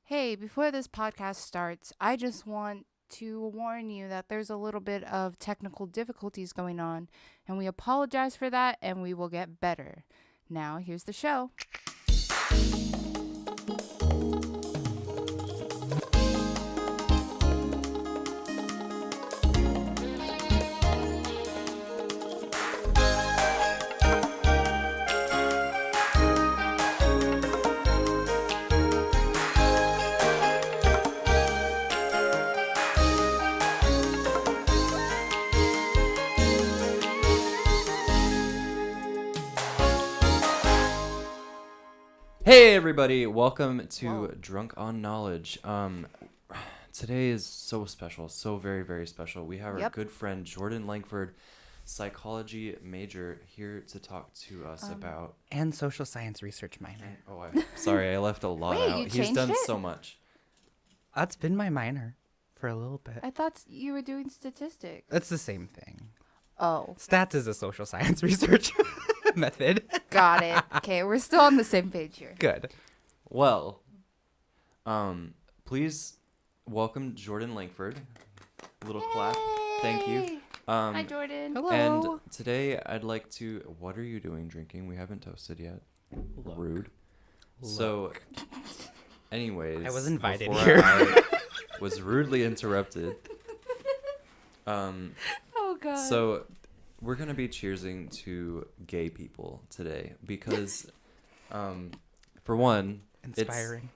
Hey, before this podcast starts, I just want to warn you that there's a little bit of technical difficulties going on, and we apologize for that, and we will get better. Now, here's the show. Hey everybody, welcome to Drunk on Knowledge. Today is so special, so very, very special. We have our good friend Jordan Lankford, psychology major, here to talk to us about... And social science research minor. I'm sorry, I left a lot out. He's done so much. That's been my minor for a little bit. I thought you were doing statistics. It's the same thing. Oh. Stats is a social science research method. Got it. Okay, we're still on the same page here. Good. Well, please welcome Jordan Lankford. Little clap. Thank you. Hi, Jordan. Hello. And today I'd like to... What are you doing drinking? We haven't toasted yet. Rude. So, anyways... I was invited before here. I was rudely interrupted. Oh, God. So, we're going to be cheersing to gay people today because, for one... Inspiring.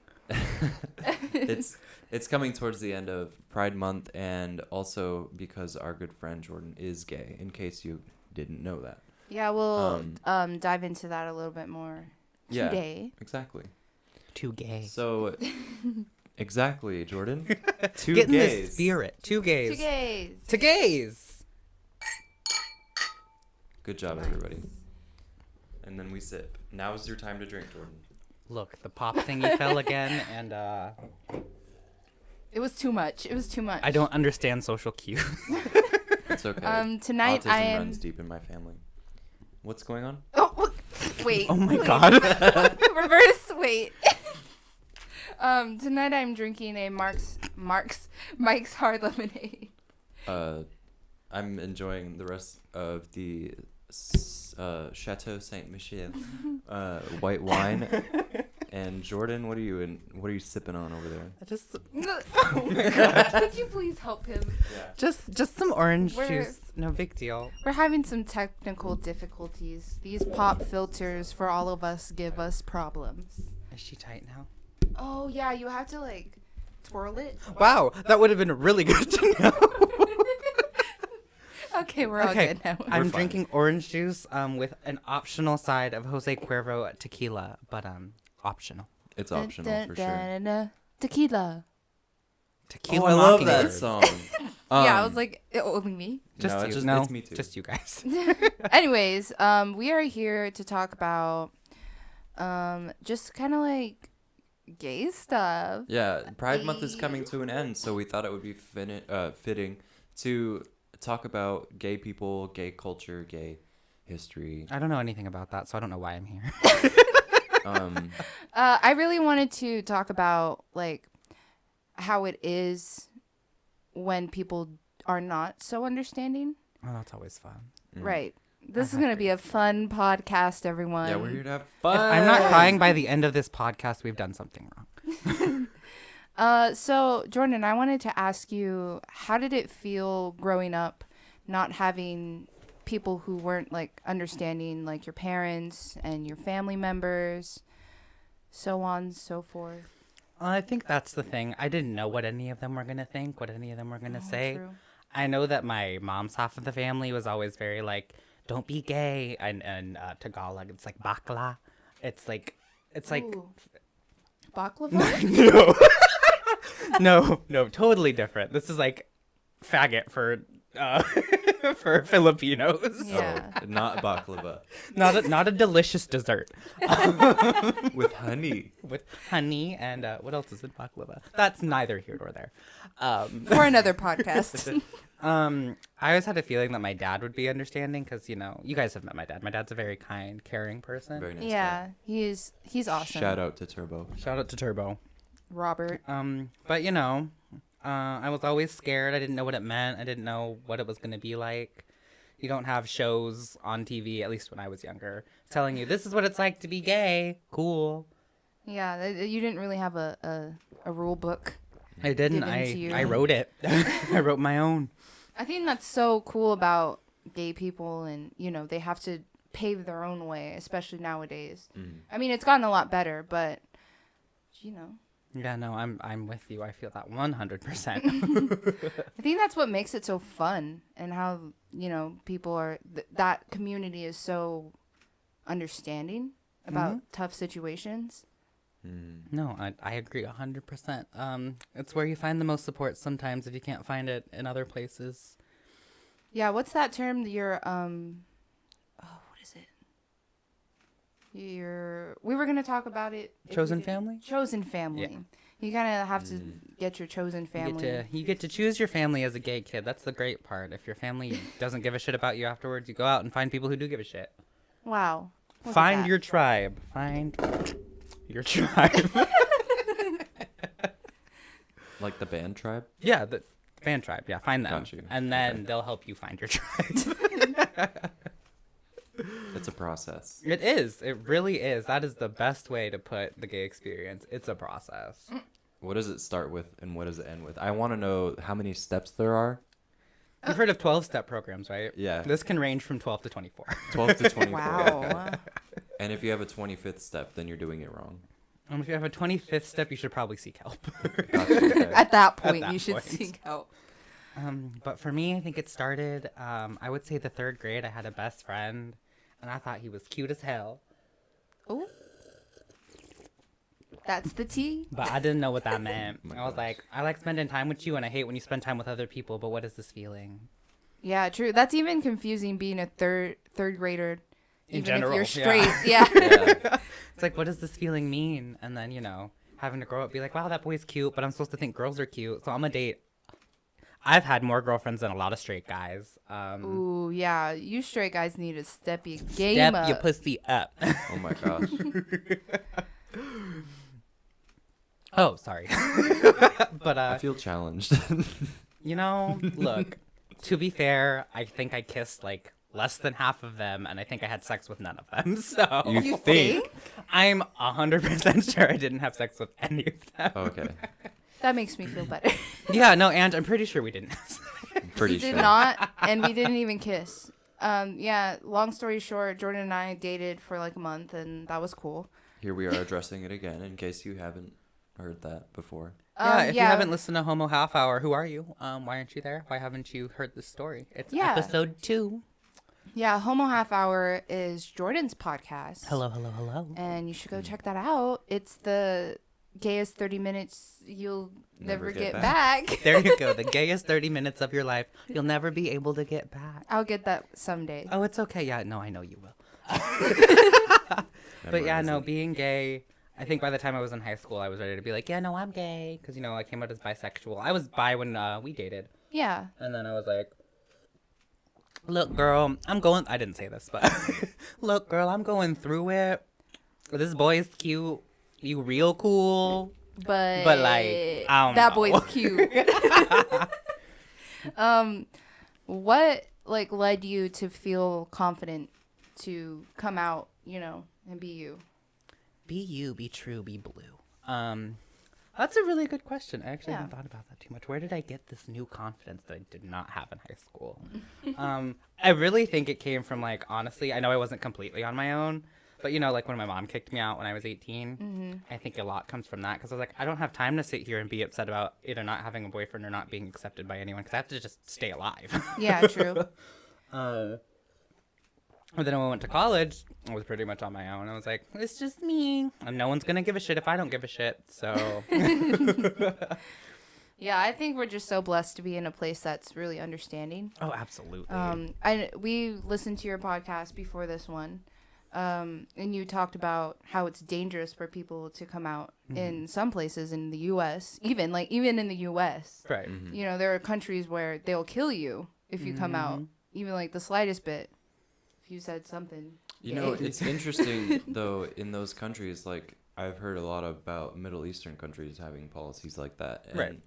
It's coming towards the end of Pride Month, and also because our good friend Jordan is gay, in case you didn't know that. Yeah, we'll dive into that a little bit more today. Yeah, exactly. Too gay. So, exactly, Jordan. Two Get in gays. the spirit. Two gays. Two gays. Two gays. Good job, everybody. And then we sip. Now is your time to drink, Jordan. Look, the pop thingy fell again, and It was too much. It was too much. I don't understand social cues. It's okay. Tonight Autism runs deep in my family. What's going on? Oh, wait. Oh my wait. God. Reverse. Wait. Tonight I'm drinking a Mike's Hard Lemonade. I'm enjoying the rest of the Chateau Saint Michel white wine. And Jordan, what are you sipping on over there? Oh my God. Could you please help him? Yeah. Just some orange juice. No big deal. We're having some technical difficulties. These pop filters for all of us give us problems. Is she tight now? Oh yeah, you have to twirl it. Wow, that would have been really good to know. Okay, we're all good now. I'm fine. drinking orange juice with an optional side of Jose Cuervo tequila, but optional. It's optional for sure. Tequila. Tequila. Oh, I love Mockingbird. that song. Yeah, I was like, only me. Just no, you. it's me too. Just you guys. Anyways, we are here to talk about just kind of gay stuff. Yeah, Pride Month is coming to an end, so we thought it would be fitting to talk about gay people, gay culture, gay history. I don't know anything about that, so I don't know why I'm here. I really wanted to talk about how it is when people are not so understanding. Oh, that's always fun. Right. This is going to be a fun podcast, everyone. Yeah, we're here to have fun. If I'm not crying by the end of this podcast, we've done something wrong. So, Jordan, I wanted to ask you, how did it feel growing up not having people who weren't understanding, your parents and your family members, so on and so forth? I think that's the thing. I didn't know what any of them were going to think, what any of them were going to say. True. I know that my mom's half of the family was always very don't be gay. And Tagalog, it's bakla. It's like... Ooh. Baklava? No. No, totally different. This is faggot for for Filipinos. Yeah. Oh, not baklava. Not a delicious dessert. With honey. With honey and what else is in baklava? That's neither here nor there. For another podcast. I always had a feeling that my dad would be understanding because, you guys have met my dad. My dad's a very kind, caring person. Very nice. Yeah, he's awesome. Shout out to Turbo. Shout out to Turbo. Robert. But I was always scared. I didn't know what it meant. I didn't know what it was going to be like. You don't have shows on TV, at least when I was younger, telling you this is what it's like to be gay. Cool. Yeah, you didn't really have a rule book. I didn't. I wrote it. I wrote my own. I think that's so cool about gay people, and they have to pave their own way, especially nowadays. I mean, it's gotten a lot better, but Yeah, no, I'm with you. I feel that 100%. I think that's what makes it so fun, and how people are that community is so understanding about tough situations. No, I agree 100%. It's where you find the most support sometimes if you can't find it in other places. Yeah, what's that term? What is it? We were gonna talk about it. Chosen family? Chosen family. Yeah. You kind of have to get your chosen family. You get to choose your family as a gay kid. That's the great part. If your family doesn't give a shit about you afterwards, you go out and find people who do give a shit. Wow. Find your tribe. Find your tribe. Like the band Tribe? Yeah, the band Tribe. Yeah, find them. Got you. And then they'll help you find your tribe. It's a process. It is. It really is. That is the best way to put the gay experience. It's a process. What does it start with and what does it end with? I want to know how many steps there are. You've heard of 12-step programs, right? Yeah. This can range from 12 to 24. 12 to 24. Wow. And if you have a 25th step, then you're doing it wrong. If you have a 25th step, you should probably seek help. Gotcha. At that point, you should seek help. But for me, I think it started, I would say the 3rd grade. I had a best friend, and I thought he was cute as hell. Oh. That's the tea. But I didn't know what that meant. Oh I was like, I like spending time with you, and I hate when you spend time with other people, but what is this feeling? Yeah, true. That's even confusing being a third grader. In even general, if you're straight. Yeah. Yeah. It's like, what does this feeling mean? And then, having to grow up, be like, wow, that boy's cute, but I'm supposed to think girls are cute, so I'm gonna date. I've had more girlfriends than a lot of straight guys. Ooh, yeah. You straight guys need to step your game Step up. your pussy up. Oh my gosh. Oh, sorry. But I feel challenged. Look, to be fair, I think I kissed like less than half of them, and I think I had sex with none of them. So You think? I'm 100% sure I didn't have sex with any of them. Okay. That makes me feel better. Yeah, no, and I'm pretty sure we didn't. I'm pretty We sure. did not, and we didn't even kiss. Yeah, long story short, Jordan and I dated for like a month, and that was cool. Here we are addressing it again in case you haven't heard that before. Yeah, if you haven't listened to Homo Half Hour, who are you? Why aren't you there? Why haven't you heard this story? It's episode 2. Yeah, Homo Half Hour is Jordan's podcast. Hello. And you should go check that out. It's the gayest 30 minutes you'll never get back. There you go. The gayest 30 minutes of your life you'll never be able to get back. I'll get that someday. Oh, it's okay. Yeah, no, I know you will. But yeah, no, being gay, I think by the time I was in high school, I was ready to be like, yeah, no, I'm gay. Because, I came out as bisexual. I was bi when we dated. Yeah. And then I was like, look, girl, I didn't say this, but look, girl, I'm going through it. This boy's cute. You real cool. But like, I don't that know. boy's cute. What led you to feel confident to come out, and be you? Be you, be true, be blue. That's a really good question. I actually haven't thought about that too much. Where did I get this new confidence that I did not have in high school? I really think it came from, honestly, I know I wasn't completely on my own, but, when my mom kicked me out when I was 18, I think a lot comes from that, because I was like, I don't have time to sit here and be upset about either not having a boyfriend or not being accepted by anyone, because I have to just stay alive. Yeah, true. And then when I went to college, I was pretty much on my own. I was like, it's just me. And no one's going to give a shit if I don't give a shit. So. Yeah, I think we're just so blessed to be in a place that's really understanding. Oh, absolutely. We listened to your podcast before this one. And you talked about how it's dangerous for people to come out in some places in the U.S., even in the U.S. Right. Mm-hmm. There are countries where they'll kill you if you come out, even the slightest bit. If you said something. It's interesting, though, in those countries, I've heard a lot about Middle Eastern countries having policies like that. And Right.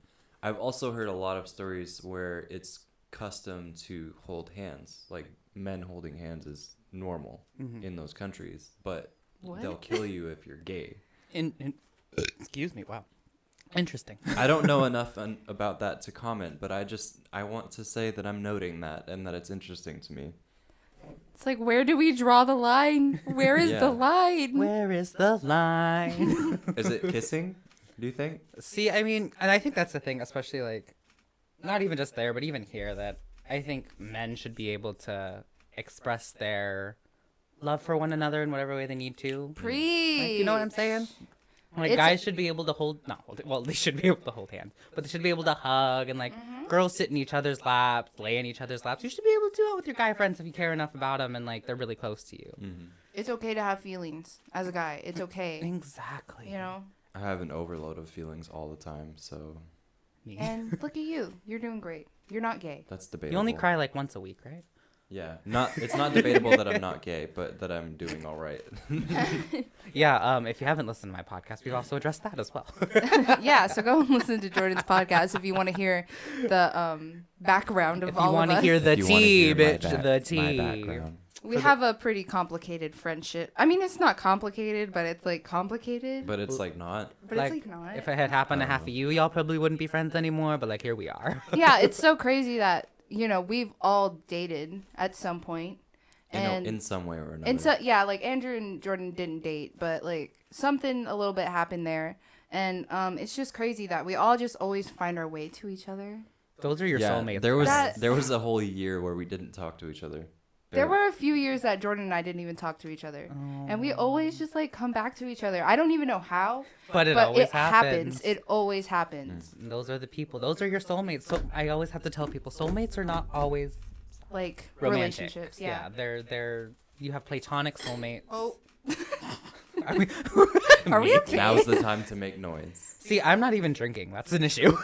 I've also heard a lot of stories where it's custom to hold hands. Like men holding hands is normal in those countries, but they'll kill you if you're gay. Excuse me. Wow. Interesting. I don't know enough about that to comment, but I want to say that I'm noting that and that it's interesting to me. It's like, where do we draw the line? Where is Yeah. the line? Where is the line? Is it kissing? Do you think? See, I mean, and I think that's the thing, especially like, not even just there, but even here, that I think men should be able to express their love for one another in whatever way they need to. Preach. Like, you know what I'm saying? Like, It's- guys should be able to they should be able to hold hands, but they should be able to hug, and like, girls sit in each other's laps, lay in each other's laps. You should be able to do it with your guy friends if you care enough about them and like they're really close to you. It's okay to have feelings as a guy. It's okay. Exactly. You know? I have an overload of feelings all the time, so Me. And look at you. You're doing great. You're not gay. that's debatable. You only cry like once a week, right? Yeah, it's not debatable that I'm not gay, but that I'm doing all right. Yeah. If you haven't listened to my podcast, we've also addressed that as well. Yeah, so go and listen to Jordan's podcast if you want to hear the background of If you all of want to us. hear the If you wanna tea, hear my bitch, back- the my tea. background. We have a pretty complicated friendship. I mean, it's not complicated, but it's like complicated. But it's like not. But it's like not. If it had happened to half of you, y'all probably wouldn't be friends anymore. But like, here we are. Yeah, it's so crazy that, you know, we've all dated at some point. And In some way or another. And so, yeah, like Andrew and Jordan didn't date, but like something a little bit happened there. And it's just crazy that we all just always find our way to each other. Those are your soulmates. There was a whole year where we didn't talk to each other. There were a few years that Jordan and I didn't even talk to each other. And we always just like come back to each other. I don't even know how, but it but always it happens. It always happens. And those are the people. Those are your soulmates. So I always have to tell people, soulmates are not always Like romantic. relationships. Yeah. They're you have platonic soulmates. Oh. Are we, Are we okay? Now's the time to make noise. See, I'm not even drinking. That's an issue.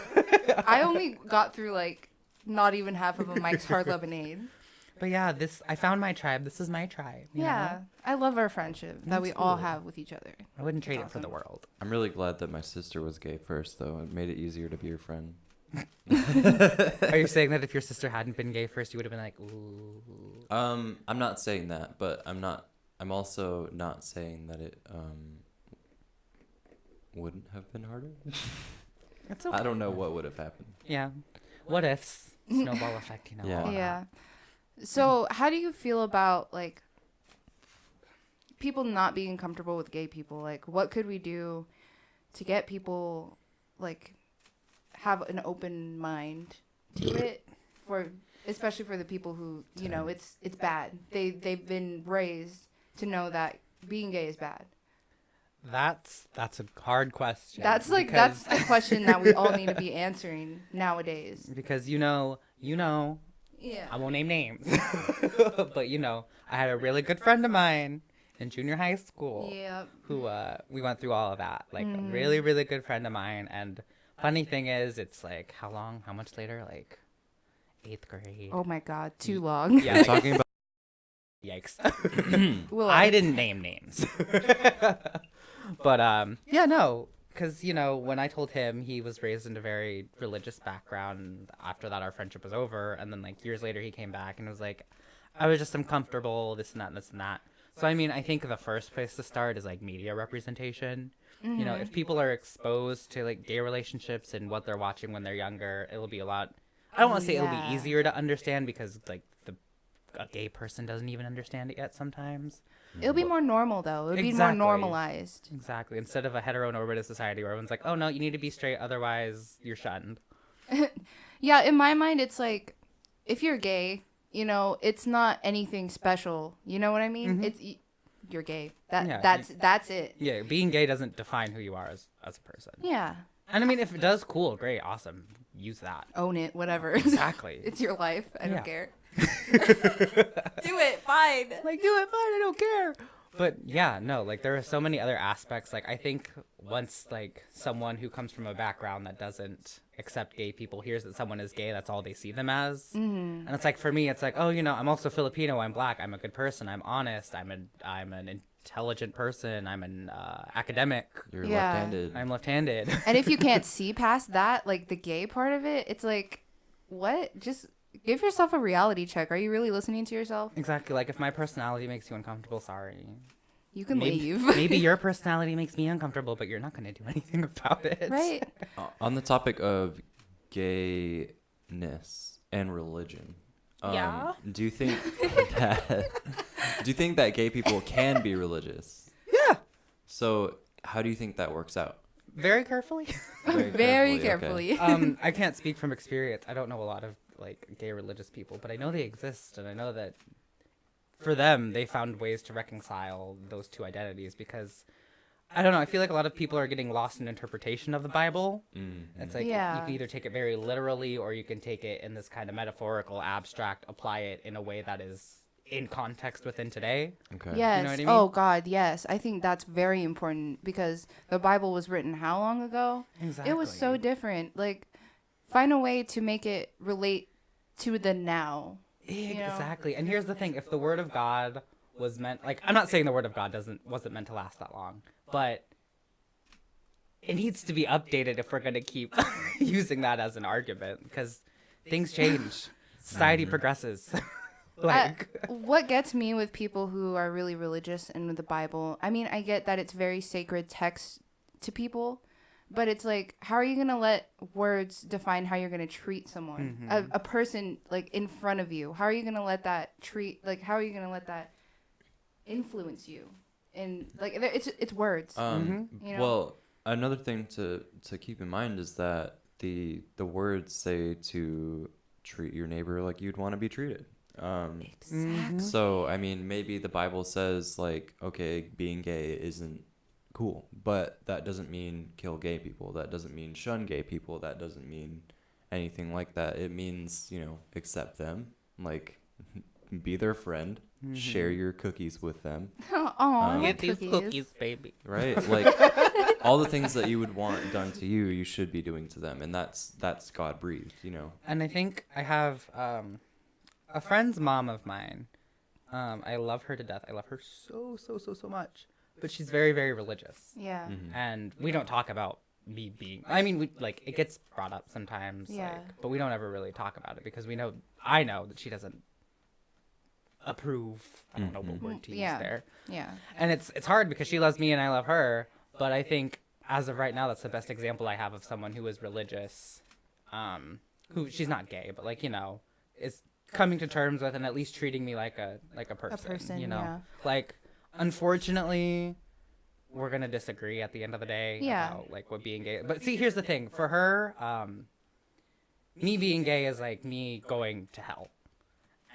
I only got through like not even half of a Mike's Hard Lemonade. But yeah, I found my tribe. This is my tribe. You Yeah. know? I love our friendship that we all have with each other. I wouldn't trade it for awesome. the world. I'm really glad that my sister was gay first, though. It made it easier to be your friend. Are you saying that if your sister hadn't been gay first, you would have been like, ooh? I'm not saying that, but I'm also not saying that it wouldn't have been harder. It's okay. I don't know what would have happened. Yeah. What ifs? Snowball effect, you know. Yeah. all that. Yeah. So, how do you feel about like people not being comfortable with gay people? Like, what could we do to get people like have an open mind to it, for especially for the people who, you know, it's bad. They've been raised to know that being gay is bad. That's a hard question. That's like because- that's a question that we all need to be answering nowadays. because you know. Yeah. I won't name names, but I had a really good friend of mine in junior high school Yeah. who we went through all of that. Like a really, really good friend of mine. And funny thing is, it's like how much later? Like 8th grade. Oh my God, too long. Yeah, You're like, talking about yikes. Well, I didn't name names. But yeah, no, because when I told him, he was raised in a very religious background. After that, our friendship was over, and then like years later, he came back and was like, "I was just uncomfortable, this and that, and this and that." So I mean, I think the first place to start is like media representation. If people are exposed to like gay relationships and what they're watching when they're younger, it'll be a lot. I don't want to say it'll be Yeah. easier to understand because like a gay person doesn't even understand it yet sometimes. It'll be more normal though. It'll be more Exactly. normalized. Exactly. Instead of a heteronormative society where everyone's like, oh no, you need to be straight, otherwise you're shunned. Yeah, in my mind, it's like if you're gay, it's not anything special. You know what I mean? It's you're gay. Yeah, That's it. Yeah, being gay doesn't define who you are as a person. Yeah, And I mean, if it does, cool, great, awesome. Use that. own it, whatever. Exactly. It's your life. I Yeah. don't care. Do it, fine. Like, do it, fine, I don't care. But yeah, no, like there are so many other aspects. Like I think once like someone who comes from a background that doesn't accept gay people hears that someone is gay, that's all they see them as. And it's like for me, it's like, oh, I'm also Filipino, I'm black, I'm a good person, I'm honest, I'm an intelligent person. I'm an academic. You're Yeah. left-handed. I'm left-handed. And if you can't see past that, like the gay part of it, it's like, what? Just give yourself a reality check. Are you really listening to yourself? Exactly. Like, if my personality makes you uncomfortable, sorry. You can maybe, leave. Maybe your personality makes me uncomfortable, but you're not going to do anything about it. Right. On the topic of gayness and religion, Yeah? do you think that gay people can be religious? Yeah. So how do you think that works out? Very carefully. Very Okay. carefully. I can't speak from experience. I don't know a lot of like gay religious people, but I know they exist, and I know that for them, they found ways to reconcile those two identities because I don't know. I feel like a lot of people are getting lost in interpretation of the Bible. It's like you Yeah. can either take it very literally or you can take it in this kind of metaphorical, abstract, apply it in a way that is in context within today. Okay. Yes. You know what I mean? Oh God, yes. I think that's very important because the Bible was written how long ago? Exactly. It was so different. Like, find a way to make it relate to the now. Exactly. And here's the thing: if the Word of God was meant, like, I'm not saying the Word of God wasn't meant to last that long, but it needs to be updated if we're going to keep using that as an argument because things change, society progresses. What gets me with people who are really religious and with the Bible, I mean, I get that it's very sacred text to people, but it's like, how are you going to let words define how you're going to treat someone, a person like in front of you? How are you going to let that how are you going to let that influence you? And like, it's words. You know? Well, another thing to keep in mind is that the words say to treat your neighbor like you'd want to be treated. Exactly. So, I mean, maybe the Bible says, like, okay, being gay isn't cool, but that doesn't mean kill gay people. That doesn't mean shun gay people. That doesn't mean anything like that. It means, accept them, like, be their friend, share your cookies with them, Oh, Get these cookies, baby. right? Like, all the things that you would want done to you, you should be doing to them, and that's God breathed, And I think I have a friend's mom of mine. I love her to death. I love her so much. But she's very, very religious. Yeah. And we don't talk about me being. I mean, it gets brought up sometimes. Yeah. But we don't ever really talk about it because I know that she doesn't approve. I don't know what word to use there. Yeah. And it's hard because she loves me and I love her. But I think as of right now, that's the best example I have of someone who is religious. Who she's not gay, but is coming to terms with and at least treating me like a person. Yeah. Like, unfortunately, we're gonna disagree at the end of the day Yeah. about what being gay. But see, here's the thing: for her, me being gay is like me going to hell,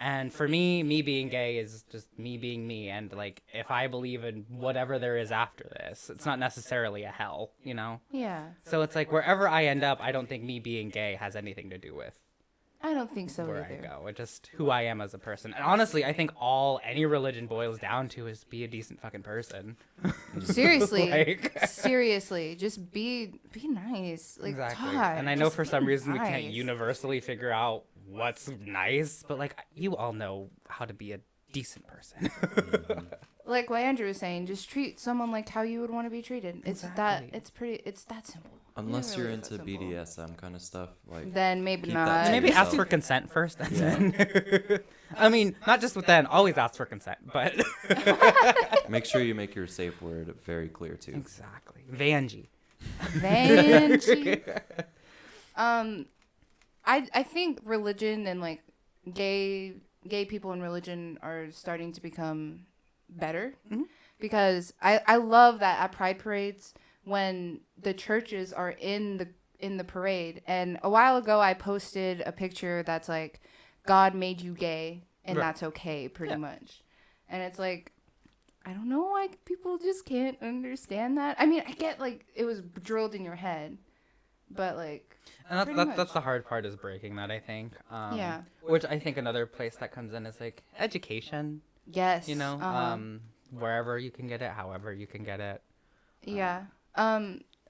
and for me being gay is just me being me. And like, if I believe in whatever there is after this, it's not necessarily a hell, Yeah. So it's like wherever I end up, I don't think me being gay has anything to do with I don't think so where either. I go. It's just who I am as a person. And honestly, I think any religion boils down to is be a decent fucking person. Seriously. Seriously. Just be nice. Like, Exactly. God, And I know just for some be reason we can't nice. universally figure out what's nice, but like you all know how to be a decent person. Like what Andrew was saying, just treat someone like how you would want to be treated. It's Exactly. it's that simple. Unless It you're really is into that simple. BDSM kind of stuff, like Then maybe keep not. that to Maybe yourself. ask for consent first. And then I mean, not just with then, always ask for consent, but make sure you make your safe word very clear too. exactly. Vanjie. Vanjie. I think religion and like gay people in religion are starting to become better because I love that at pride parades when the churches are in the parade. And a while ago I posted a picture that's like, God made you gay and Right. that's okay, pretty much. And it's like, I don't know why people just can't understand that. I mean, I get like it was drilled in your head, but like, And Pretty that's much. the hard part is breaking that, I think. Yeah. Which I think another place that comes in is like education, yes, wherever you can get it, however you can get it. yeah.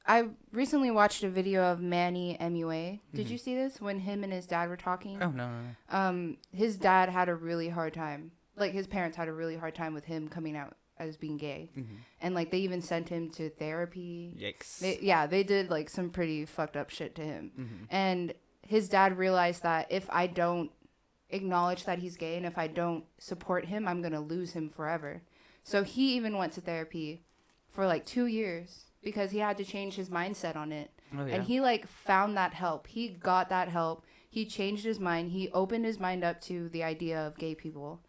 I recently watched a video of Manny MUA. Did you see this when him and his dad were talking? Oh, no. His dad had a really hard time. Like his parents had a really hard time with him coming out as being gay. And like they even sent him to therapy. Yikes. They did like some pretty fucked up shit to him. And his dad realized that if I don't acknowledge that he's gay and if I don't support him, I'm gonna lose him forever. So he even went to therapy for like 2 years because he had to change his mindset on it. Oh, yeah. And he like found that help. He got that help. He changed his mind. He opened his mind up to the idea of gay people.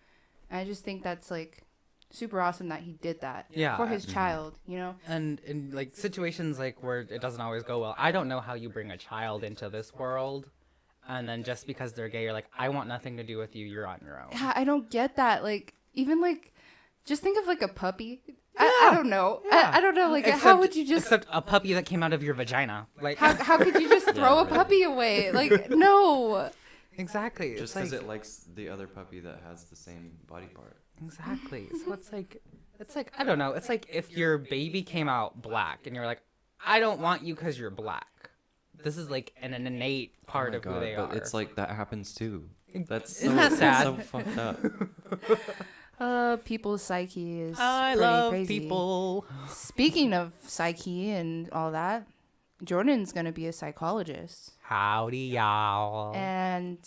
And I just think that's like super awesome that he did that for his child, you know? And in like situations like where it doesn't always go well, I don't know how you bring a child into this world and then just because they're gay, you're like, I want nothing to do with you. You're on your own. Yeah, I don't get that. Like, even like, just think of like a puppy. I don't know. Yeah. I don't know. Like, how would you just... Except a puppy that came out of your vagina. Like, how could you just throw a puppy away? Like, no. Exactly. Just because it likes the other puppy that has the same body part. Exactly. So it's like, I don't know. It's like if your baby came out black and you're like, I don't want you because you're black. This is like an innate part of who they are. But it's like that happens too. That's Isn't that sad? So fucked up. People's psyche is I pretty love crazy. people. Speaking of psyche and all that, Jordan's gonna be a psychologist. Howdy, y'all. And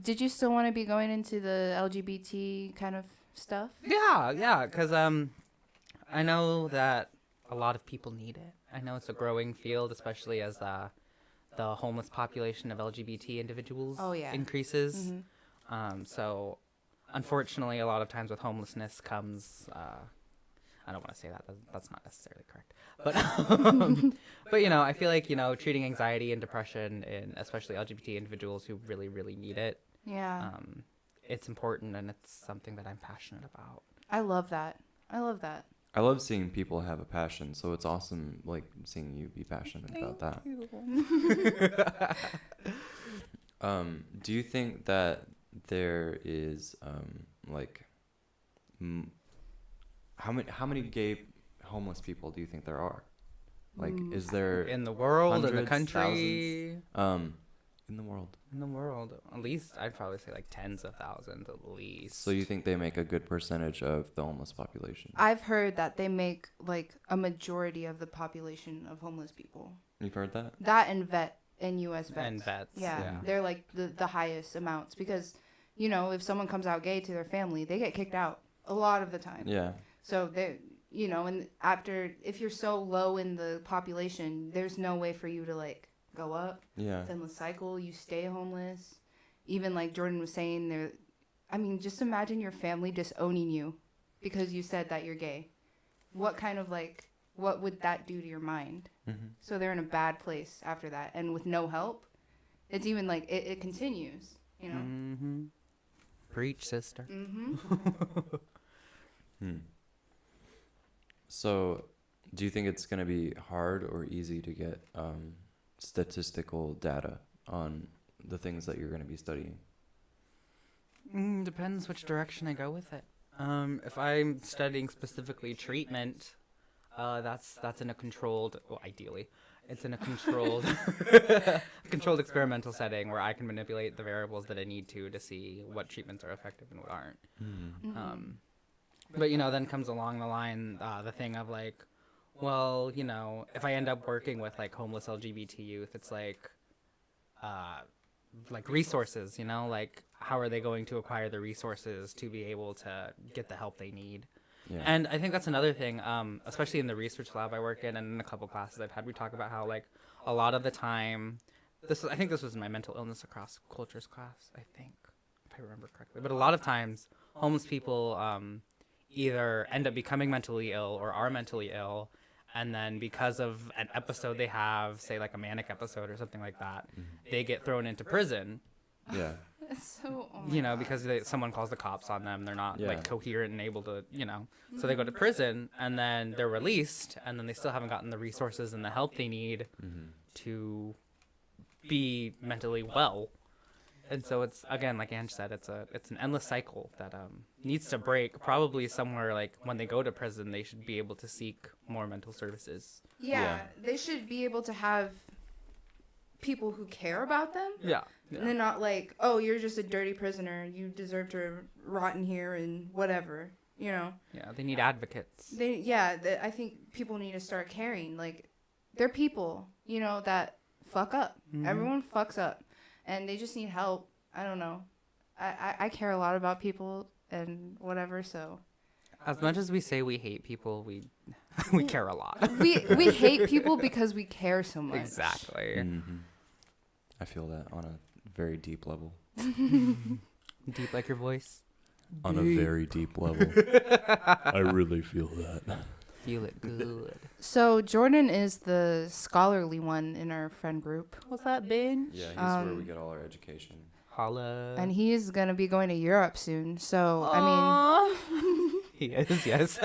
did you still want to be going into the LGBT kind of stuff? Yeah, because I know that a lot of people need it. I know it's a growing field, especially as the homeless population of LGBT individuals increases. So unfortunately, a lot of times with homelessness comes, I don't want to say that. That's not necessarily correct. But you know, I feel like, you know, treating anxiety and depression in especially LGBT individuals who really, really need it. Yeah. It's important and it's something that I'm passionate about. I love that. I love seeing people have a passion, so it's awesome, like, seeing you be passionate about that. Do you think that there is, how many gay homeless people do you think there are? Like, is there... In the world, hundreds, in the country? In the world. In the world. At least, I'd probably say like tens of thousands at least. So you think they make a good percentage of the homeless population? I've heard that they make like a majority of the population of homeless people. You've heard that? That and U.S. vets. And vets. Yeah. They're like the highest amounts because, you know, if someone comes out gay to their family, they get kicked out a lot of the time. Yeah. So they, you know, and if you're so low in the population, there's no way for you to like go up. Yeah. It's endless cycle. You stay homeless. Even like Jordan was saying, just imagine your family disowning you because you said that you're gay. What would that do to your mind? Mm-hmm. So they're in a bad place after that. And with no help, it's even like it continues, you know? Mm-hmm. Preach, sister. Mm-hmm. So do you think it's going to be hard or easy to get statistical data on the things that you're going to be studying? Depends which direction I go with it. If I'm studying specifically treatment, that's in a controlled, well, ideally, it's in a controlled controlled experimental setting where I can manipulate the variables that I need to see what treatments are effective and what aren't. Mm-hmm. But, you know, then comes along the line the thing of like, well, you know, if I end up working with like homeless LGBT youth, it's like resources, you know, like how are they going to acquire the resources to be able to get the help they need? Yeah. And I think that's another thing, especially in the research lab I work in and in a couple classes I've had, we talk about how like a lot of the time, I think this was in my mental illness across cultures class, I think, if I remember correctly. But a lot of times homeless people either end up becoming mentally ill or are mentally ill. And then because of an episode they have, say like a manic episode or something like that, they get thrown into prison. Yeah. It's so, you know, because someone calls the cops on them. They're not like coherent and able to, you know. So they go to prison and then they're released and then they still haven't gotten the resources and the help they need to be mentally well. And so it's, again, like Ange said, it's an endless cycle that needs to break. Probably somewhere like when they go to prison, they should be able to seek more mental services. Yeah, they should be able to have people who care about them. Yeah. And then not like, oh, you're just a dirty prisoner. You deserve to rot in here and whatever. you know. Yeah, they need advocates. I think people need to start caring. Like, they're people, you know, that fuck up. Everyone fucks up, and they just need help. I don't know. I care a lot about people and whatever, so. As much as we say we hate people, we care a lot. we hate people because we care so much. Exactly. Mm-hmm. I feel that on a very deep level. Deep like your voice? On a very deep level. I really feel that. Feel it good. So Jordan is the scholarly one in our friend group. What's that, bitch? Yeah, he's where we get all our education. Holla. And he's going to be going to Europe soon. So, I mean... He is, yes.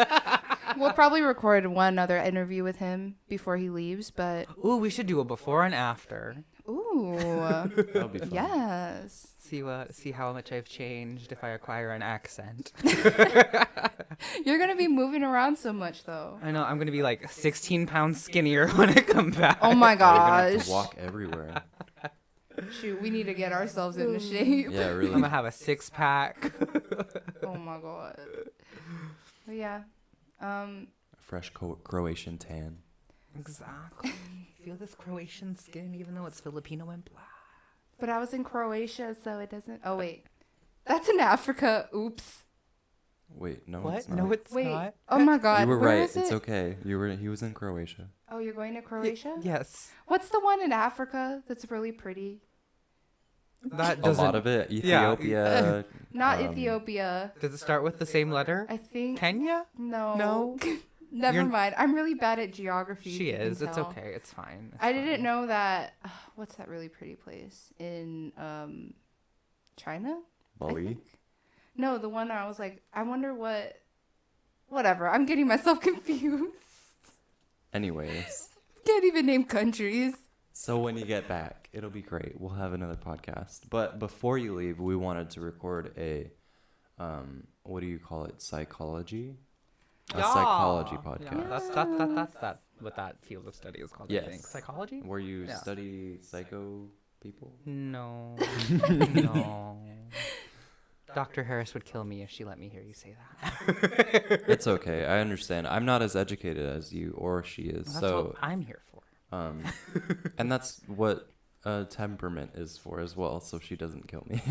We'll probably record one other interview with him before he leaves, but... Ooh, we should do a before and after. Ooh. That'll be fun. Yes. See how much I've changed if I acquire an accent. You're going to be moving around so much, though. I know, I'm going to be like 16 pounds skinnier when I come back. Oh my You're gonna have gosh. to walk everywhere. Shoot, we need to get ourselves into shape. Yeah, really. I'm going to have a 6-pack. Oh my god. But yeah. Fresh Croatian tan. Exactly. Feel this Croatian skin even though it's Filipino and black. But I was in Croatia, so it doesn't... Oh, wait. That's in Africa. Oops. Wait, no, What? it's not. No, it's Wait. not. Oh my god. You were Where right. was It's it? okay. He was in Croatia. Oh, you're going to Croatia? Yes. What's the one in Africa that's really pretty? That A doesn't... lot of it. Yeah. Ethiopia. Not Ethiopia. Does it start with the same letter? I think... Kenya? No. No? Never You're- mind. I'm really bad at geography. She if you can is. It's tell. okay. It's fine. It's I fine. didn't know that... what's that really pretty place? In China? I Bali. think? No, the one I was like, I wonder what... Whatever. I'm getting myself confused. Anyways. Can't even name countries. So when you get back, it'll be great. We'll have another podcast. But before you leave, we wanted to record a, what do you call it? Psychology? A psychology podcast. Yeah, that's what that field of study is called. Yes. I think. Psychology. Where you Yeah. study psycho people? No. No. Dr. Harris would kill me if she let me hear you say that. It's okay. I understand. I'm not as educated as you or she is. That's So, what I'm here for. and that's what temperament is for as well. So she doesn't kill me.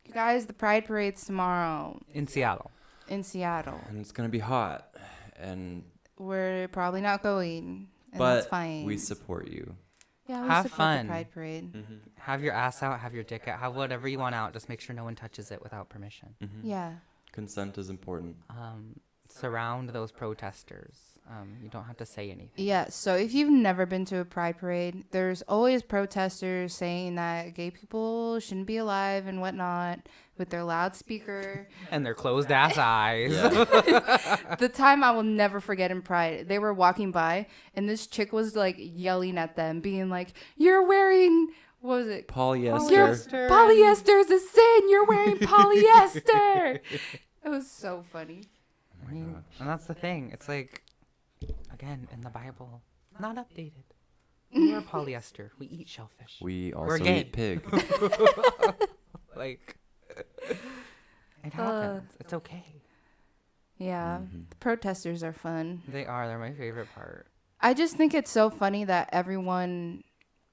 You guys, the Pride Parade's tomorrow In Seattle. in Seattle. And it's going to be hot. And We're probably not going, and but that's fine. we support you. Yeah, we Have support fun. the Pride Parade. Have your ass out. Have your dick out. Have whatever you want out. Just make sure no one touches it without permission. Yeah. Consent is important. Surround those protesters. You don't have to say anything. Yeah, so if you've never been to a Pride Parade, there's always protesters saying that gay people shouldn't be alive and whatnot with their loudspeaker. And their closed ass eyes. The time I will never forget in Pride, they were walking by and this chick was like yelling at them, being like, "You're wearing, what was it? Polyester. Polyester is a sin. You're wearing polyester." It was so funny. Oh my gosh. And that's the thing. It's like, again, in the Bible, not updated. We are polyester. We eat shellfish. We We're also gay. eat pig. Like, it happens. It's okay. Yeah, the protesters are fun. They are. They're my favorite part. I just think it's so funny that everyone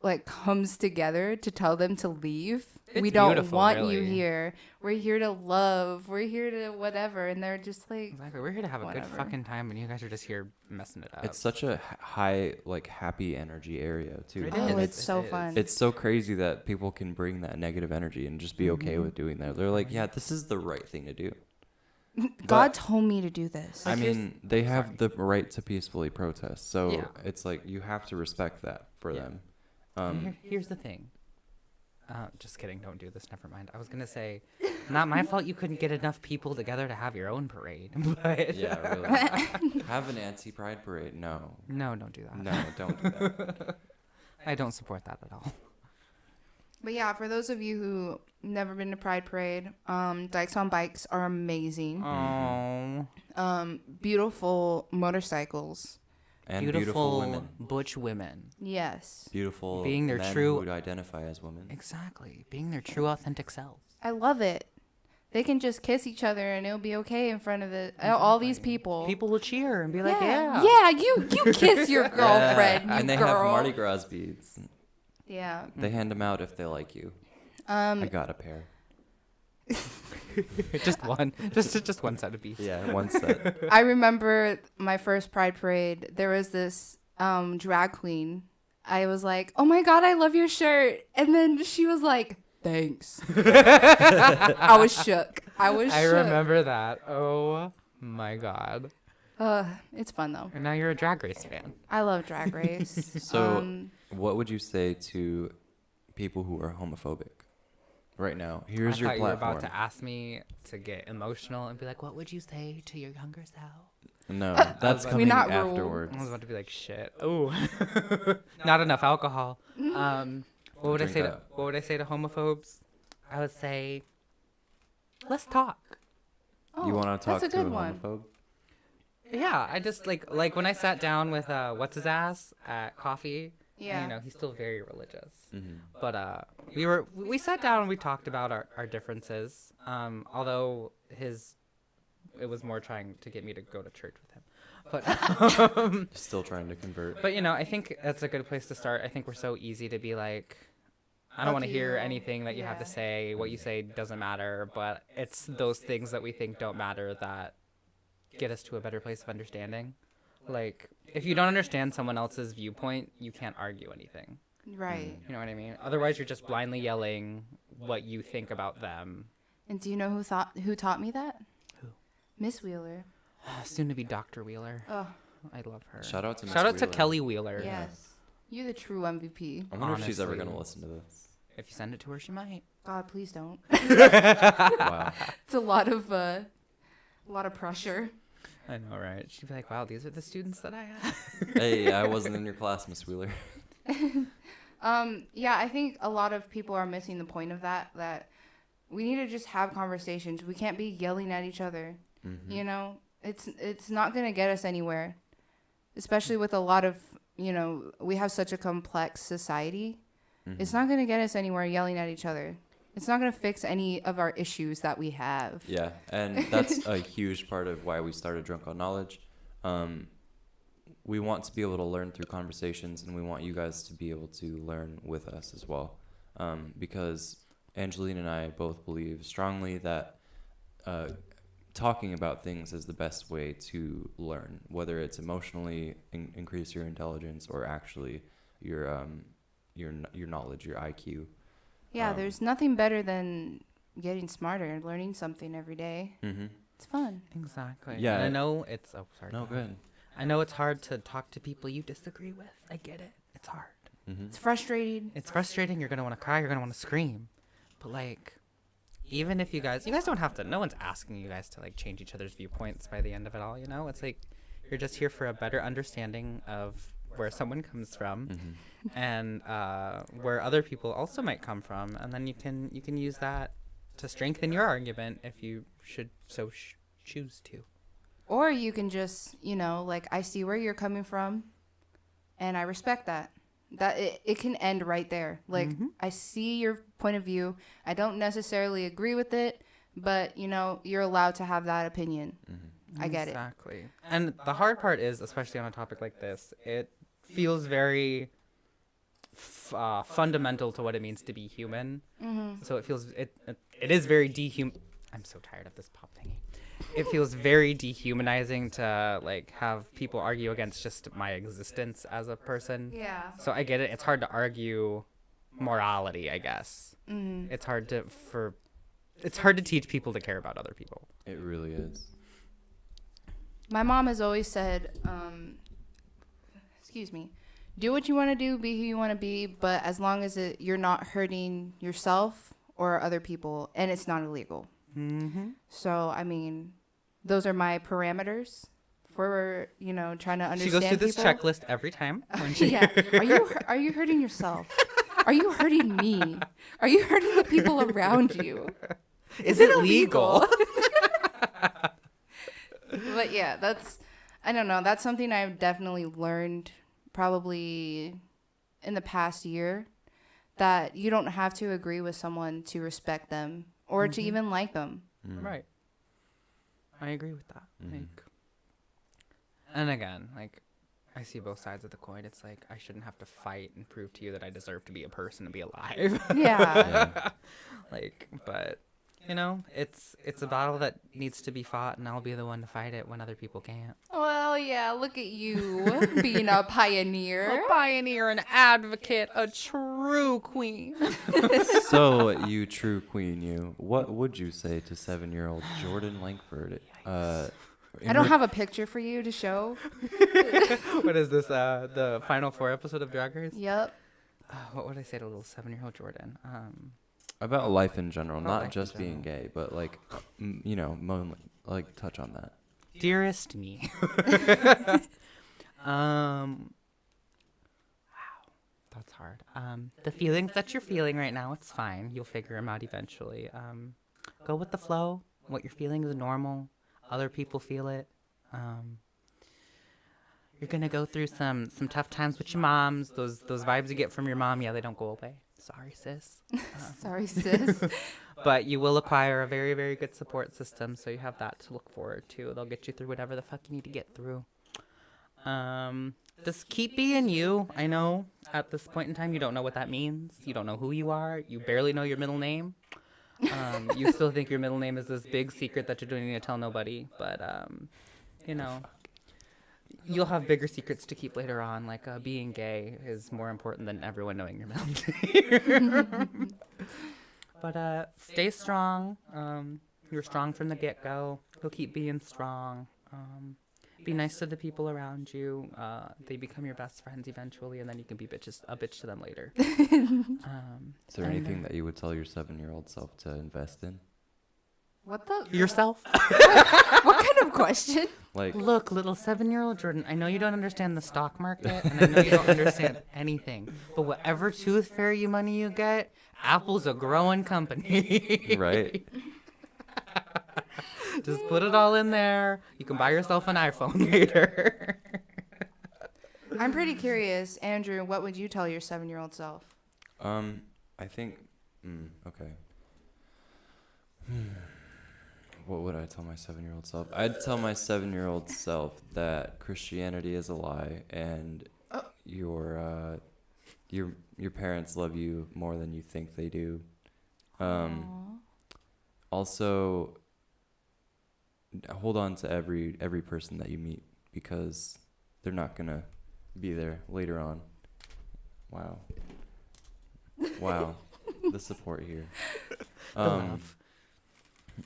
like comes together to tell them to leave. It's We don't beautiful, want you really. here. We're here to love. We're here to whatever. And they're just like, Exactly. We're here to have a Whatever. good fucking time, and you guys are just here messing it up. It's such a high, like, happy energy area, too. It oh, is. And it's so It is. fun. it's so crazy that people can bring that negative energy and just be okay with doing that. They're like, yeah, this is the right thing to do. God told me to do this. I mean, they have the right to peacefully protest. So Yeah. it's like you have to respect that for Yeah. them. Here's the thing. Just kidding. Don't do this. Never mind. I was going to say, not my fault you couldn't get enough people together to have your own parade. But Yeah, really. Have an anti-pride parade? No. No, don't do that. No, don't do that. I don't support that at all. But yeah, for those of you who never been to Pride Parade, Dykes on Bikes are amazing. Oh. Beautiful motorcycles. And beautiful women. butch women. Yes. Beautiful Being their men true- who identify as women. Exactly. Being their true, authentic selves. I love it. they can just kiss each other and it'll be okay in front of all these people. People will cheer and be like, yeah. Yeah, you kiss your girlfriend, you and they girl. have Mardi Gras beads. Yeah. They hand them out if they like you. I got a pair. Just one. Just one set of beads. Yeah, one set. I remember my first Pride Parade. There was this drag queen. I was like, oh my God, I love your shirt. And then she was like, thanks. I was shook. I remember that. Oh my God. It's fun though. And now you're a Drag Race fan. I love Drag Race. So what would you say to people who are homophobic right now? Here's your platform. You were about to ask me to get emotional and be like, what would you say to your younger self? No, that's coming afterwards. I was about to be like, shit. Oh, not enough alcohol. What would I say to homophobes? I would say, let's talk. Oh, you want to talk that's to a a good one. homophobe? Yeah, I just like when I sat down with what's his ass at coffee. Yeah. You know, he's still very religious. Mm-hmm. But we sat down and we talked about our differences. Although it was more trying to get me to go to church with him. But still trying to convert. But you know, I think that's a good place to start. I think we're so easy to be like, I don't want to hear anything that you have to say. What you say doesn't matter. But it's those things that we think don't matter that get us to a better place of understanding. Like, if you don't understand someone else's viewpoint, you can't argue anything. Right. You know what I mean? Otherwise, you're just blindly yelling what you think about them. And do you know who taught me that? Who? Miss Wheeler. Soon to be Dr. Wheeler. Oh, I love her. Shout out to to Kelly Wheeler. yes. You're the true MVP. I wonder if she's ever going to listen to this. If you send it to her, she might. God, please don't. Wow. It's a lot of pressure. I know, right? She'd be like, wow, these are the students that I had. Hey, I wasn't in your class, Miss Wheeler. Yeah, I think a lot of people are missing the point of that we need to just have conversations. We can't be yelling at each other. Mm-hmm. You know, it's not going to get us anywhere, especially with a lot of, you know, we have such a complex society. Mm-hmm. It's not going to get us anywhere yelling at each other. It's not going to fix any of our issues that we have. Yeah, and that's a huge part of why we started Drunk on Knowledge. We want to be able to learn through conversations, and we want you guys to be able to learn with us as well. Because Angeline and I both believe strongly that talking about things is the best way to learn, whether it's emotionally increase your intelligence or actually your knowledge, your IQ. Yeah, there's nothing better than getting smarter and learning something every day. Mm-hmm. It's fun. Exactly. Yeah. And I know it's... Oh, sorry. No, good. I know it's hard to talk to people you disagree with. I get it. It's hard. Mm-hmm. It's frustrating. It's frustrating. You're going to want to cry. You're going to want to scream. But, like, even if you guys don't have to... No one's asking you guys to, like, change each other's viewpoints by the end of it all, you know? It's like you're just here for a better understanding of where someone comes from. Mm-hmm. And where other people also might come from, and then you can use that to strengthen your argument if you should choose to. Or you can just, you know, like, I see where you're coming from, and I respect that. That it can end right there. Like, I see your point of view. I don't necessarily agree with it, but, you know, you're allowed to have that opinion. Mm-hmm. I get it. Exactly. And the hard part is, especially on a topic like this, it feels very fundamental to what it means to be human. Mm-hmm. So it feels it is very I'm so tired of this pop thingy. It feels very dehumanizing to like have people argue against just my existence as a person. Yeah. So I get it. It's hard to argue morality, I guess. Mm-hmm. It's hard to teach people to care about other people. It really is. My mom has always said, do what you want to do, be who you want to be, but as long as you're not hurting yourself or other people, and it's not illegal. Mm-hmm. So, I mean, those are my parameters for, you know, trying to understand She goes through this people. checklist every time. When she Yeah. Are you hurting yourself? Are you hurting me? Are you hurting the people around you? Is it legal? But yeah, I don't know. That's something I've definitely learned probably in the past year, that you don't have to agree with someone to respect them or to even like them. Right. I agree with that. Like, and again, like, I see both sides of the coin. It's like, I shouldn't have to fight and prove to you that I deserve to be a person and be alive. Yeah. Like, but, you know, it's a battle that needs to be fought, and I'll be the one to fight it when other people can't. Well, yeah, look at you being a pioneer. A pioneer, an advocate, a true queen. So, you true queen, you, what would you say to 7-year-old Jordan Lankford? I don't have a picture for you to show. What is this, the final 4 episode of Drag Race? Yep. What would I say to little 7-year-old Jordan? About life in general, not life just in being gay, but like, you know, like touch on that. Dearest me. Wow, that's hard. The feelings that you're feeling right now, it's fine. You'll figure them out eventually. Go with the flow. What you're feeling is normal. Other people feel it. You're gonna go through some tough times with your moms. Those vibes you get from your mom, yeah, they don't go away. Sorry, sis. Sorry, sis. But you will acquire a very, very good support system, so you have that to look forward to. They'll get you through whatever the fuck you need to get through. Just keep being you. I know at this point in time you don't know what that means. You don't know who you are. You barely know your middle name. You still think your middle name is this big secret that you don't need to tell nobody. But, you know, you'll have bigger secrets to keep later on. Like being gay is more important than everyone knowing your middle name. But stay strong. You're strong from the get-go. You'll keep being strong. Be nice to the people around you. They become your best friends eventually, and then you can be a bitch to them later. Is there anything that you would tell your 7-year-old self to invest in? What the? Yourself? What kind of question? Like, Look, little 7-year-old Jordan, I know you don't understand the stock market, and I know you don't understand anything, but whatever tooth fairy money you get, Apple's a growing company. right? Just put it all in there. You can buy yourself an iPhone later. I'm pretty curious, Andrew. What would you tell your 7-year-old self? I think, okay. What would I tell my 7-year-old self? I'd tell my 7-year-old self that Christianity is a lie, and your parents love you more than you think they do. Also, hold on to every person that you meet, because they're not gonna be there later on. Wow, the support here.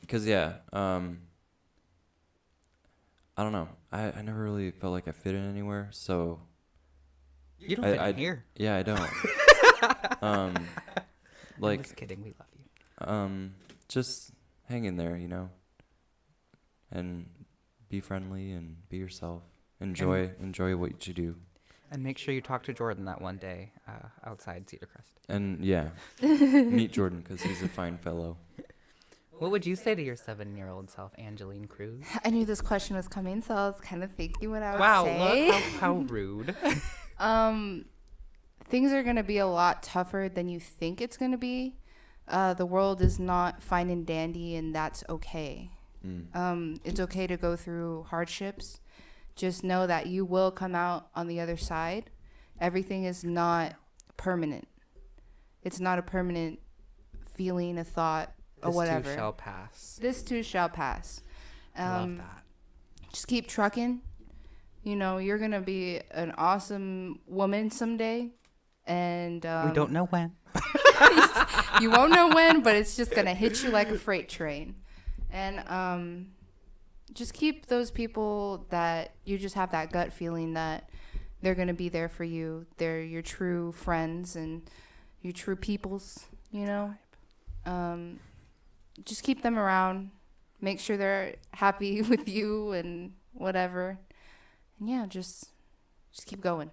Because I don't know. I never really felt like I fit in anywhere, so You don't fit in here. Yeah, I don't. I'm just kidding. We love you. Just hang in there, you know, and be friendly and be yourself. Enjoy what you do. And make sure you talk to Jordan that one day outside Cedar Crest. And yeah, meet Jordan, because he's a fine fellow. What would you say to your 7-year-old self, Angeline Cruz? I knew this question was coming, so I was kind of thinking what I would say. Look how rude. Things are going to be a lot tougher than you think it's going to be. The world is not fine and dandy, and that's okay. It's okay to go through hardships. Just know that you will come out on the other side. Everything is not permanent. It's not a permanent feeling, a thought, or whatever. This too shall pass. This too shall pass. Love that. Just keep trucking. You know, you're going to be an awesome woman someday. And we don't know when. You won't know when, but it's just going to hit you like a freight train. And just keep those people that you just have that gut feeling that they're going to be there for you. They're your true friends and your true peoples, you know. Just keep them around. Make sure they're happy with you and whatever. And yeah, just keep going.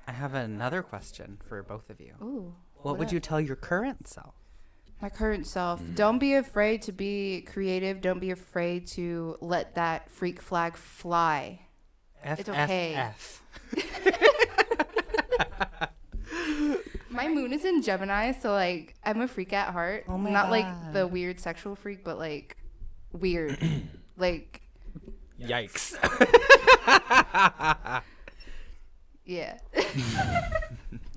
I have another question for both of you. Ooh. What would you tell your current self? My current self. Don't be afraid to be creative. Don't be afraid to let that freak flag fly. It's okay. F. My moon is in a Gemini, so like I'm a freak at heart. Oh my Not like God. the weird sexual freak, but like weird. Like Yikes. yeah.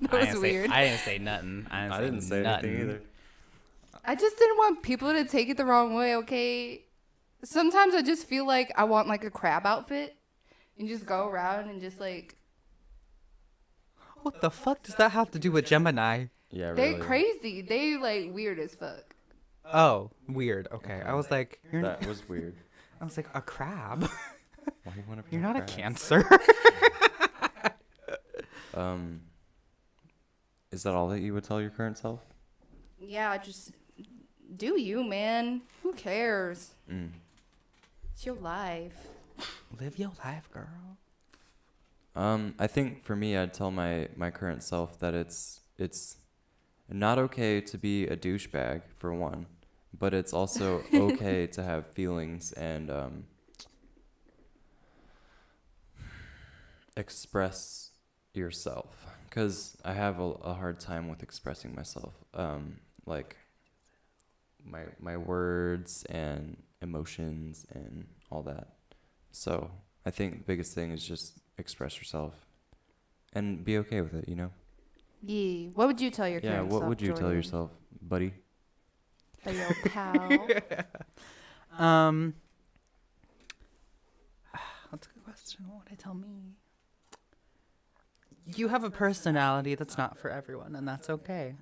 That was weird. I didn't say nothing. I didn't say anything either. I just didn't want people to take it the wrong way, okay? Sometimes I just feel like I want like a crab outfit and just go around and just like What the fuck does that have to do with Gemini? Yeah, really. they're crazy. They like weird as fuck. Oh, weird. Okay. I was like, That was weird. I was like, a crab? Why do you want to be You're not a crab? Cancer. Is that all that you would tell your current self? Yeah, just do you, man. Who cares? It's your life. Live your life, girl. I think for me, I'd tell my current self that it's not okay to be a douchebag, for one, but it's also okay to have feelings and express yourself. Because I have a hard time with expressing myself, like my words and emotions and all that. So I think the biggest thing is just express yourself and be okay with it, you know? Yeah. What would you tell your Yeah, current what self, would you tell Jordan? yourself, buddy? Hey, yo, pal. That's a good question. What would I tell me? You have a personality that's not for everyone, and that's okay.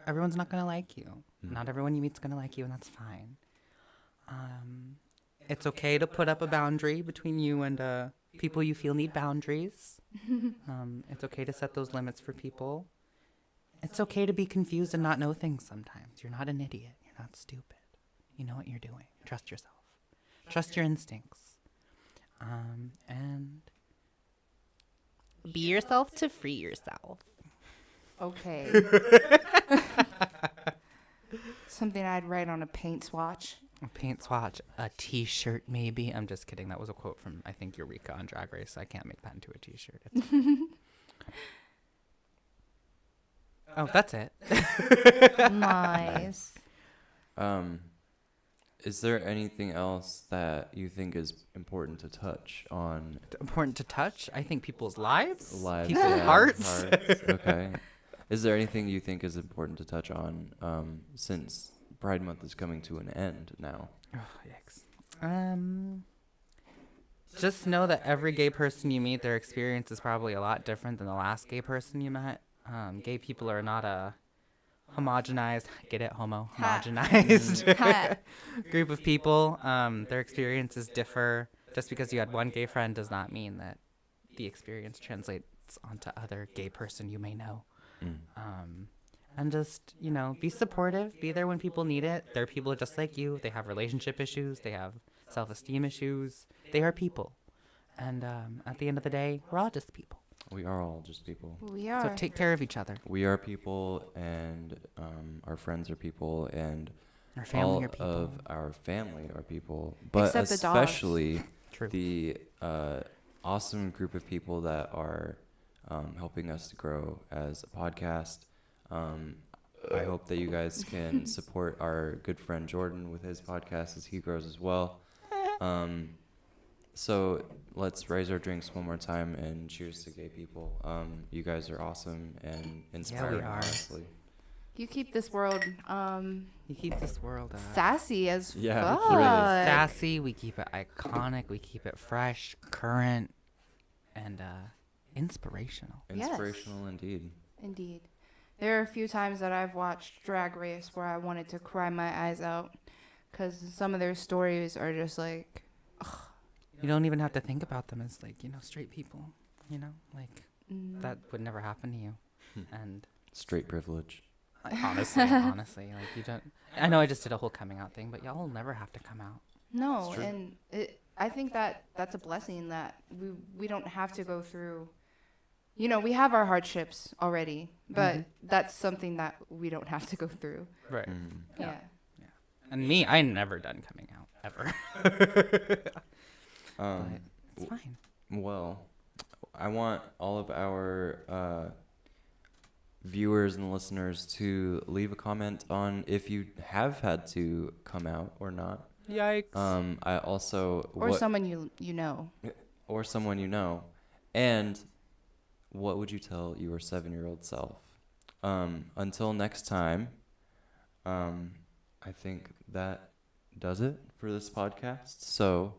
Everyone's not gonna like you. Not everyone you meet's gonna like you, and that's fine. It's okay to put up a boundary between you and people you feel need boundaries. It's okay to set those limits for people. It's okay to be confused and not know things sometimes. You're not an idiot. You're not stupid. You know what you're doing. Trust yourself. Trust your instincts. And be yourself to free yourself. Okay. Something I'd write on a paint swatch. A paint swatch, a t-shirt maybe. I'm just kidding. That was a quote from, I think, Eureka on Drag Race. I can't make that into a t-shirt. Oh, that's it. Nice. Is there anything else that you think is important to touch on? Important to touch? I think people's lives. Lives, People's yeah, hearts. Okay. Is there anything you think is important to touch on since Pride Month is coming to an end now? Oh, yikes. Just know that every gay person you meet, their experience is probably a lot different than the last gay person you met. Gay people are not a homogenized, get it, homo, homogenized group of people. Their experiences differ. Just because you had one gay friend does not mean that the experience translates onto other gay person you may know. And just, be supportive. Be there when people need it. They're people just like you. They have relationship issues. They have self-esteem issues. They are people. And at the end of the day, we're all just people. We are all just people. We are. So take care of each other. We are people, and our friends are people, and Our family all are people. of our family are people. But Except the dogs. especially True. the awesome group of people that are helping us to grow as a podcast. I hope that you guys can support our good friend Jordan with his podcast as he grows as well. So let's raise our drinks one more time and cheers to gay people. You guys are awesome and inspiring, are. honestly. You keep this world You keep this world sassy as Yeah, fuck. really. sassy. We keep it iconic. We keep it fresh, current, and inspirational. Yes. Inspirational indeed. Indeed. There are a few times that I've watched Drag Race where I wanted to cry my eyes out because some of their stories are just like, You don't even have to think about them as straight people. That would never happen to you. And Straight privilege. honestly, you don't. I know I just did a whole coming out thing, but y'all will never have to come out. no. It's true. And I think that's a blessing that we don't have to go through. We have our hardships already, but that's something that we don't have to go through. Right. Yeah. And me, I never done coming out ever. But it's fine. Well, I want all of our viewers and listeners to leave a comment on if you have had to come out or not. Yikes. I also or someone you know. Or someone you know. And what would you tell your 7-year-old self? Until next time, I think that does it for this podcast. So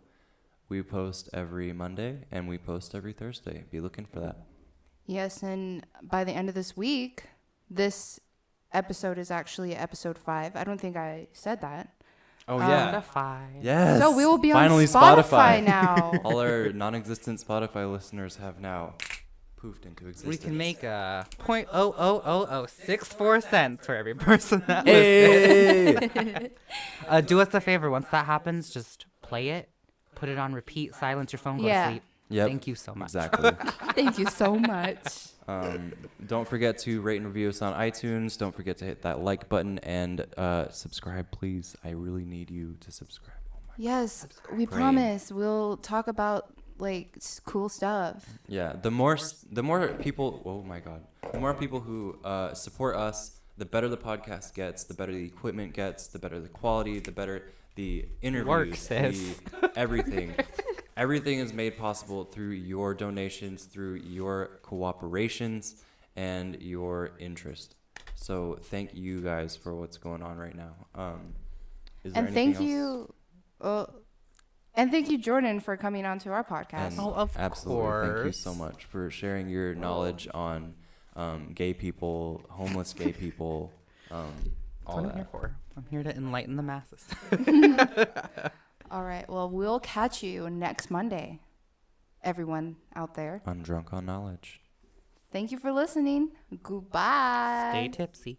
we post every Monday and we post every Thursday. Be looking for that. Yes, and by the end of this week, this episode is actually episode 5. I don't think I said that. Oh, yeah. Spotify. Yes. So we will be Finally, on Spotify now. All our non-existent Spotify listeners have now poofed into existence. We can make a 0.00064 cents for every person that Hey! Do us a favor. Once that happens, just play it, put it on repeat, silence your phone, go to sleep. Yep. Thank you so much. Exactly. Thank you so much. Don't forget to rate and review us on iTunes. Don't forget to hit that like button and subscribe, please. I really need you to subscribe. Oh my Yes, we promise we'll talk about like cool stuff. Yeah, the more people. Oh my God, the more people who support us, the better the podcast gets, the better the equipment gets, the better the quality, the better the interviews, everything. Everything is made possible through your donations, through your cooperations, and your interest. So thank you guys for what's going on right now. Is there and anything thank else? and thank you, Jordan, for coming on to our podcast. And of absolutely, course. thank you so much for sharing your knowledge on gay people, homeless gay people, all That's what that. I'm here for. I'm here to enlighten the masses. All right. Well, we'll catch you next Monday, everyone out there. On Drunk on Knowledge. Thank you for listening. Goodbye. Stay tipsy.